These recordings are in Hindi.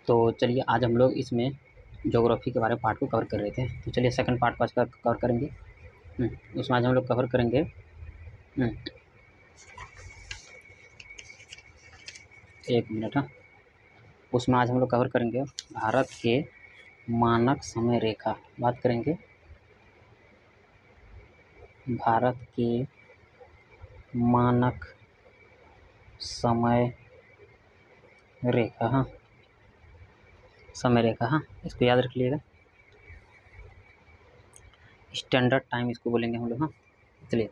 तो चलिए आज हम लोग इसमें ज्योग्राफी के बारे में पार्ट को कवर कर रहे थे, तो चलिए सेकंड पार्ट को आज का कवर करेंगे। उसमें आज हम लोग कवर करेंगे एक मिनट। हाँ, उसमें आज हम लोग कवर करेंगे भारत के मानक समय रेखा। बात करेंगे भारत के मानक समय रेखा। हाँ, समय रेखा। हाँ, इसको याद रख लीजिएगा, स्टैंडर्ड टाइम इसको बोलेंगे हम लोग। हाँ, चलिए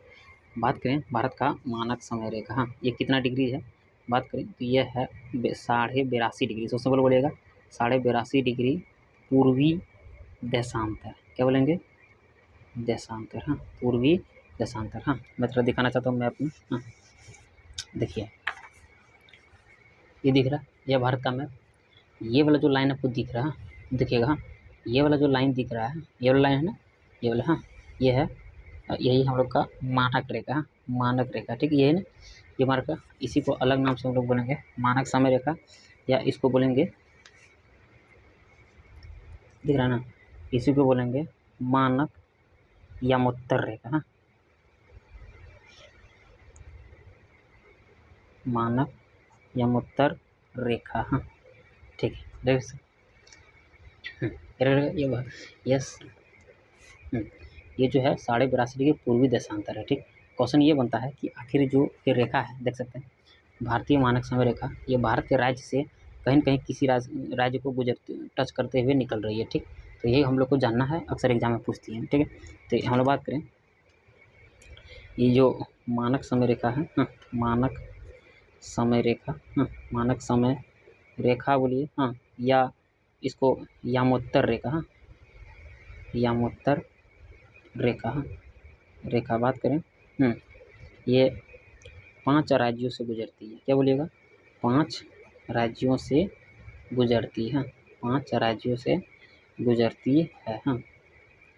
बात करें भारत का मानक समय रेखा। हाँ, ये कितना डिग्री है बात करें तो यह है 82.82 डिग्री। सबसे पहले बोलेगा 82.82 डिग्री पूर्वी देशांतर। क्या बोलेंगे? देशांतर। हाँ, पूर्वी देशांतर। हाँ, मैं थोड़ा दिखाना चाहता हूँ मैप में। हाँ, देखिए ये दिख रहा है, यह भारत का मैप। ये वाला जो लाइन आपको दिख रहा है, देखिएगा। हाँ, ये वाला जो लाइन दिख रहा है, ये वाला लाइन है ना, ये वाला। हाँ, ये है, यही हम लोग का मानक रेखा। हाँ, मानक रेखा, ठीक है, ये है ना, ये मानक रेखा। इसी को अलग नाम से हम लोग बोलेंगे मानक समय रेखा, या इसको बोलेंगे, दिख रहा है ना, इसी को बोलेंगे मानक यमोत्तर रेखा। हाँ, मानक यमोत्तर रेखा। हाँ, ठीक है, देख ये यस। ये जो है 82.82 डिग्री पूर्वी देशांतर है। ठीक, क्वेश्चन ये बनता है कि आखिर जो ये रेखा है, देख सकते हैं भारतीय मानक समय रेखा, ये भारत के राज्य से कहीं न कहीं किसी राज्य को गुजरते टच करते हुए निकल रही है। ठीक, तो यही हम लोग को जानना है, अक्सर एग्जाम में पूछती है। ठीक है, तो हम लोग बात करें ये जो मानक समय रेखा है। हाँ, मानक समय रेखा। हाँ, मानक समय रेखा बोलिए। हाँ, या इसको यामोत्तर रेखा। हाँ, यामोत्तर रेखा। हाँ, रेखा बात करें, ये 5 राज्यों से गुजरती है। क्या बोलिएगा? 5 राज्यों से गुजरती है। 5 राज्यों से गुजरती है। हाँ,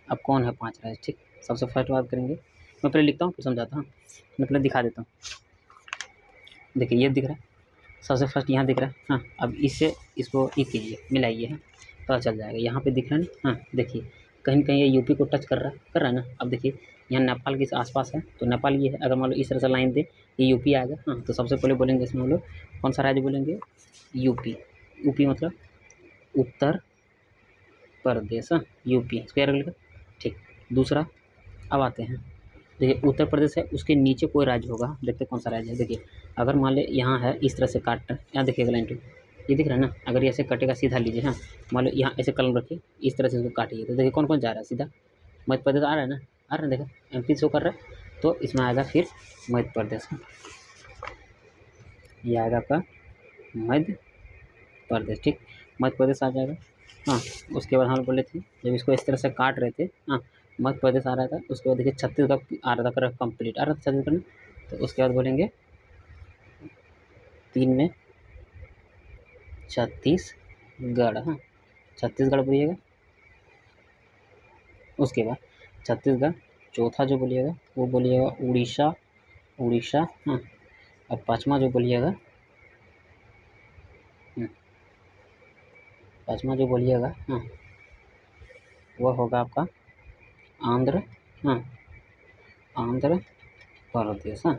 अब कौन है 5 राज्य? ठीक, सबसे फर्स्ट बात करेंगे, मैं पहले लिखता हूँ फिर समझाता हूँ। मैं पहले दिखा देता हूँ। देखिए ये दिख रहा है, सबसे फर्स्ट यहाँ दिख रहा है। हाँ, अब इससे इसको ये कीजिए, मिलाइए। हाँ, पता चल जाएगा। यहाँ पे दिख रहा है ना। हाँ, देखिए कहीं कहीं ये यूपी को टच कर रहा है ना। अब देखिए यहाँ नेपाल के आसपास है, तो नेपाल ये है। अगर मान लो इस तरह से लाइन दे, ये यूपी आएगा। हाँ, तो सबसे पहले बोलेंगे इसमें हम लोग कौन सा राज्य बोलेंगे? यूपी। यूपी मतलब उत्तर प्रदेश। हाँ, यूपी स्क्वायर लिखा। ठीक, दूसरा अब आते हैं, देखिए उत्तर प्रदेश है, उसके नीचे कोई राज्य होगा। देखते हैं कौन सा राज्य है। देखिए अगर मान ले यहाँ है, इस तरह से काट, यहाँ देखिएगा लाइन टू, ये दिख रहा है ना। अगर ये ऐसे कटेगा, सीधा लीजिए। हाँ, मान लो यहाँ ऐसे कलम रखिए, इस तरह से इसको काटिए, तो देखिए कौन कौन जा रहा है सीधा। मध्य प्रदेश आ रहा है ना, आ रहा है, देखा एमपी शो कर रहा है, तो इसमें आएगा फिर मध्य प्रदेश। ये आएगा आपका मध्य प्रदेश। ठीक, मध्य प्रदेश आ जाएगा। हाँ, उसके बाद हम बोले थे जब इसको इस तरह से काट रहे थे, हाँ, मध्य प्रदेश आ रहा था। उसके बाद देखिए छत्तीसगढ़ आ रहा था, कंप्लीट आ रहा था छत्तीसगढ़ में। तो उसके बाद बोलेंगे 3 में छत्तीसगढ़। हाँ, छत्तीसगढ़ बोलिएगा। उसके बाद छत्तीसगढ़, चौथा जो बोलिएगा वो बोलिएगा उड़ीसा। उड़ीसा। हाँ, और पाँचवा जो बोलिएगा, पाँचवा जो बोलिएगा, हाँ, वह होगा आपका आंध्र। हाँ, आंध्र प्रदेश। हाँ,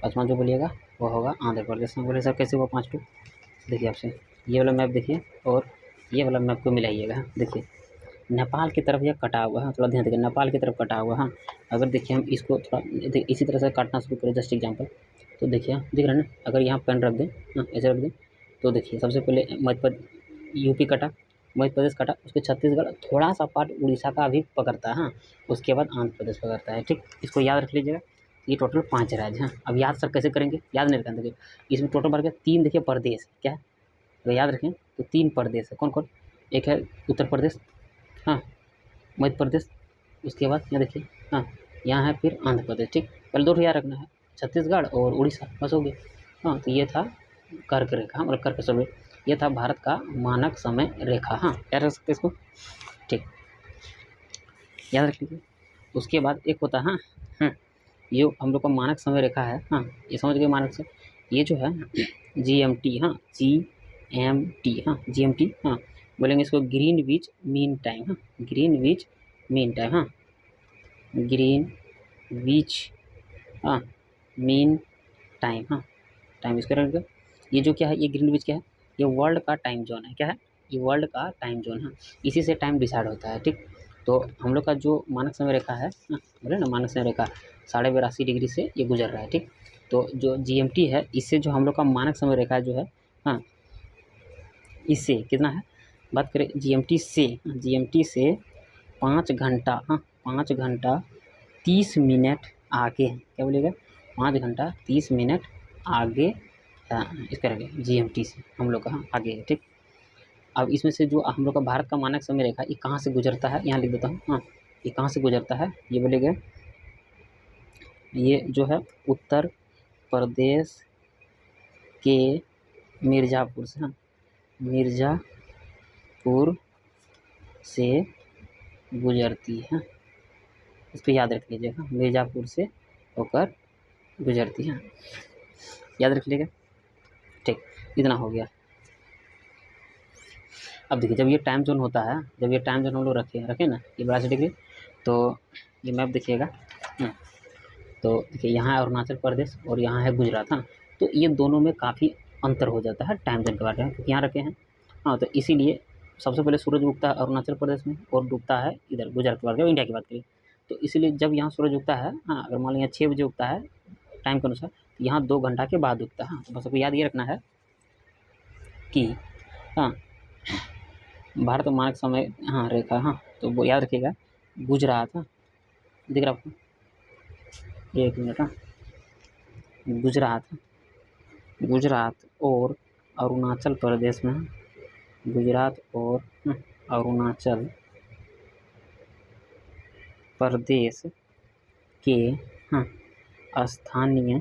पाँचवा जो बोलिएगा वो होगा आंध्र प्रदेश। में बोले सर कैसे हुआ 5 टू? देखिए आपसे ये वाला मैप देखिए और ये वाला मैप को मिलाइएगा। हाँ, देखिए नेपाल की तरफ यह कटा हुआ है, थोड़ा ध्यान देखिए, नेपाल की तरफ कटा हुआ है। हाँ, अगर देखिए हम इसको थोड़ा इसी तरह से काटना शुरू करें, जस्ट एग्जाम्पल, तो देखिए दिख रहा है ना। अगर यहाँ पेन रख दें, हाँ ऐसे रख दें, तो देखिए सबसे पहले यूपी कटा, मध्य प्रदेश कटा, उसके छत्तीसगढ़, थोड़ा सा पार्ट उड़ीसा का भी पकड़ता है। हाँ, उसके बाद आंध्र प्रदेश पकड़ता है। ठीक, इसको याद रख लीजिएगा। ये टोटल 5 राज्य हैं। अब याद सर कैसे करेंगे? याद नहीं रखेंगे, देखिए इसमें टोटल भर के 3 देखिए प्रदेश क्या है, अगर याद रखें तो 3 प्रदेश है। कौन कौन? एक है उत्तर प्रदेश, हाँ, मध्य प्रदेश, उसके बाद यहाँ देखिए, हाँ, यहाँ है फिर आंध्र प्रदेश। ठीक, पहले 2 याद रखना है, छत्तीसगढ़ और उड़ीसा, बस हो गया। हाँ, तो ये था कर्क रेखा, मतलब कर्क सॉरी, ये था भारत का मानक समय रेखा। हाँ, याद रख सकते इसको। ठीक, याद रख लीजिए। उसके बाद एक होता है, हाँ, ये हम लोग का मानक समय रेखा है। हाँ, ये समझ गए मानक से, ये जो है GMT। हाँ, GMT, हाँ GMT, हाँ बोलेंगे इसको ग्रीनविच मीन टाइम, हाँ ग्रीनविच मीन टाइम, हाँ ग्रीनविच, हाँ मीन टाइम, हाँ टाइम इसका रहेगा। ये जो क्या है, ये ग्रीनविच क्या है, ये वर्ल्ड का टाइम जोन है, क्या है, ये वर्ल्ड का टाइम जोन है, इसी से टाइम डिसाइड होता है, ठीक। तो हम लोग का जो मानक समय रेखा है, हाँ बोले ना मानक समय रेखा 82.5 डिग्री से ये गुजर रहा है, ठीक। तो जो GMT है, इससे जो हम लोग का मानक समय रेखा जो है, हाँ इससे कितना है, बात करें GMT से 5 घंटा, हाँ 5 घंटा 30 मिनट आगे है, क्या बोलेगा, 5 घंटा 30 मिनट आगे, इसका रहेगा GMT से हम लोग का, हाँ आगे है, ठीक। अब इसमें से जो हम लोग का भारत का मानक समय रेखा, ये कहाँ से गुजरता है, यहाँ लिख देता हूँ, हाँ ये कहाँ से गुजरता है, ये बोलेगा, ये जो है उत्तर प्रदेश के मिर्ज़ापुर से, हाँ मिर्ज़ापुर से गुजरती है, इसको याद रख लीजिएगा, मिर्ज़ापुर से होकर गुजरती है, याद रख लीजिएगा, ठीक। इतना हो गया। अब देखिए जब ये टाइम जोन होता है, जब ये टाइम जोन हम लोग रखें ना, ये 82 डिग्री, तो ये मैप देखिएगा, तो देखिए यहाँ है अरुणाचल प्रदेश और यहाँ है गुजरात, हाँ तो ये दोनों में काफ़ी अंतर हो जाता है टाइम जोन के बारे में, क्योंकि यहाँ रखे हैं, हाँ तो इसीलिए सबसे पहले सूरज उगता है अरुणाचल प्रदेश में और डूबता है इधर गुजरात के बारे में, इंडिया की बात करें तो इसीलिए जब यहाँ सूरज उगता है, हाँ अगर मान लीजिए 6 बजे उगता है टाइम के अनुसार, तो यहाँ 2 घंटा के बाद उगता है, हाँ तो बस आपको याद ये रखना है कि, हाँ भारत मानक समय, हाँ रेखा, हाँ तो वो याद रखिएगा गुजरात, हाँ दिख रहा आपको, एक मिनट, हाँ गुजरात और अरुणाचल प्रदेश में, गुजरात और अरुणाचल प्रदेश के, हाँ स्थानीय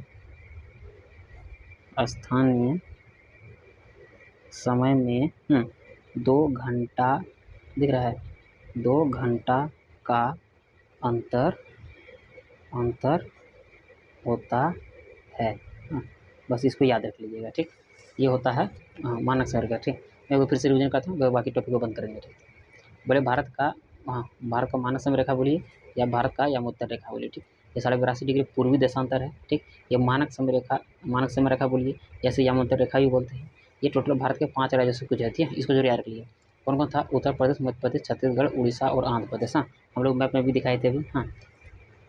समय में 2 घंटा दिख रहा है, 2 घंटा का अंतर होता है, हाँ बस इसको याद रख लीजिएगा, ठीक। ये होता है मानक समय का, ठीक। मैं वो फिर से रिवीजन करता हूँ, बाकी टॉपिक को बंद करेंगे, ठीक। बोले भारत का, हाँ भारत का मानक समय रेखा बोलिए, या भारत का या उत्तर रेखा बोलिए, ठीक। ये 82.5 डिग्री पूर्वी देशांतर है, ठीक। ये मानक समय रेखा बोलिए, जैसे यामोत्तर रेखा भी बोलते हैं। ये टोटल भारत के 5 राज्यों से गुजरती है, इसको जरूर याद रख लीजिए। कौन कौन था, उत्तर प्रदेश, मध्य प्रदेश, छत्तीसगढ़, उड़ीसा और आंध्र प्रदेश, हाँ हम लोग मैप में भी दिखाए थे अभी, हाँ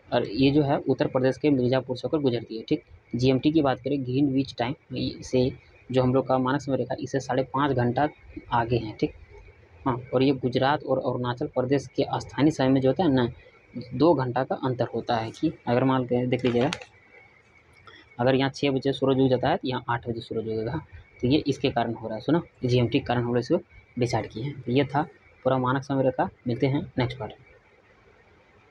और ये जो है उत्तर प्रदेश के मिर्ज़ापुर से होकर गुजरती है, ठीक। GMT की बात करें, ग्रीनविच टाइम से जो हम लोग का मानक समय रेखा, इससे 5.5 घंटा आगे हैं, ठीक। हाँ और ये गुजरात और अरुणाचल प्रदेश के स्थानीय समय में जो होता है ना, 2 घंटा का अंतर होता है, कि अगर मान के देख लीजिएगा, अगर यहाँ 6 बजे सूरज उग जाता है तो यहाँ 8 बजे सूरज उगेगा, तो ये इसके कारण हो रहा है, सुनो GMT के कारण हम लोग इसको डिसाइड किए हैं। तो ये था पूरा मानक समय रेखा, मिलते हैं नेक्स्ट पार्ट में।